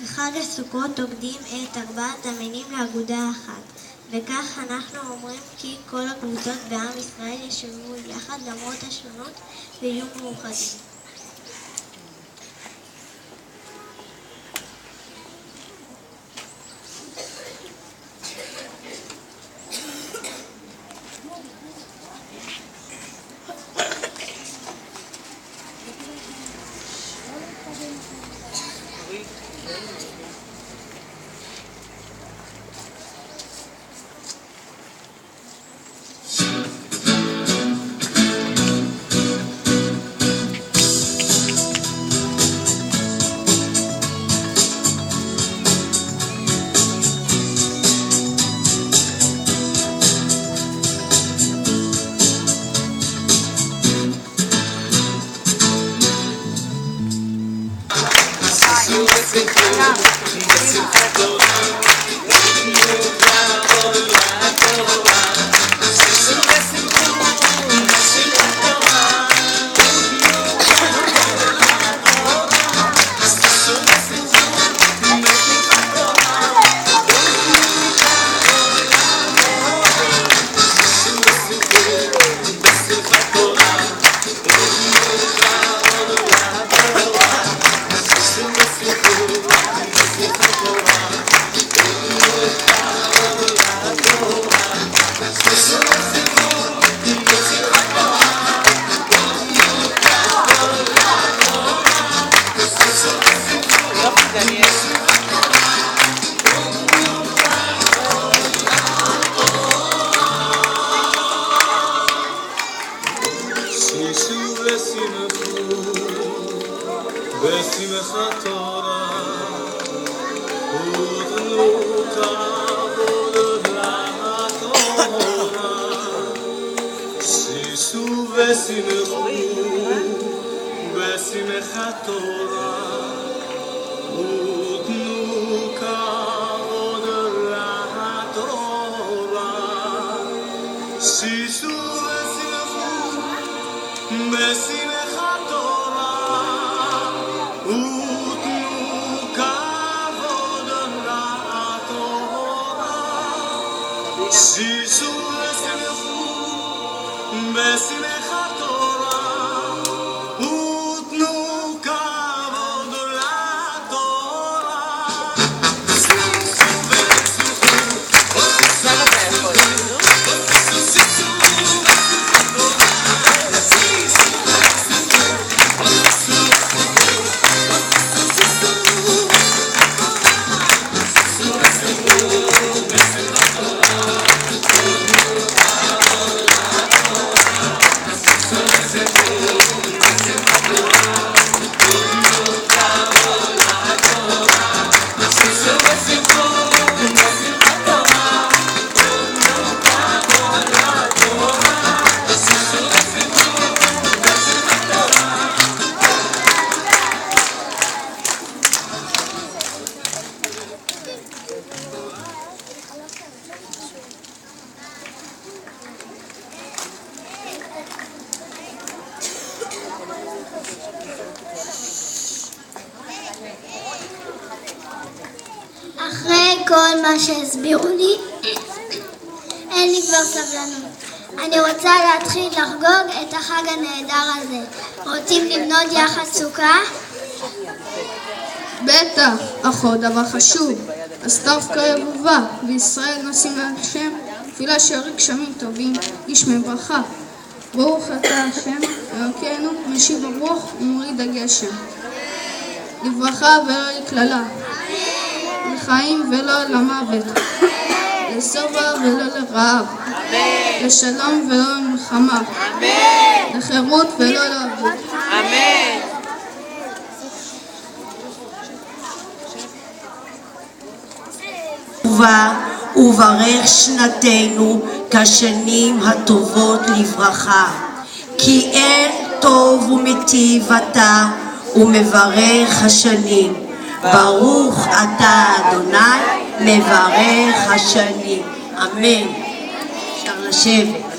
בחג הסוכות עובדים את ארבעת המינים לאגודה אחת, וכך אנחנו אומרים כי כל הקבוצות בעם ישראל ישבו יחד למרות השונות ויהיו מאוחדים. בשמחת תורה ותנו כבוד לתורה שישו ושמחו בשמחת תורה ותנו כבוד לתורה שישו ושמחו בשמחת תורה שישו ושמחו בשמחת תורה ותנו כבוד לתורה שישו אחרי כל מה שהסבירו לי, אין לי כבר סבלנות. אני רוצה להתחיל לחגוג את החג הנהדר הזה. רוצים לבנות יחד סוכה? בטח, אך עוד דבר חשוב. הסתיו כרבובה, וישראל נשים להשם תפילה שיוריד גשמים טובים, איש מברכה. ברוך אתה השם, אלוקינו, משיב הרוח ומוריד הגשם. לברכה ולא לקללה, לחיים ולא למוות, לשובע ולא לרעב, לשלום ולא למלחמה, לחירות ולא לעבוד. אמן. וברך שנתנו כשנים הטובות לברכה, כי אין טוב ומיטיב אתה ומברך השנים. ברוך אתה אדוני מברך השנים. אמן. אפשר לשבת.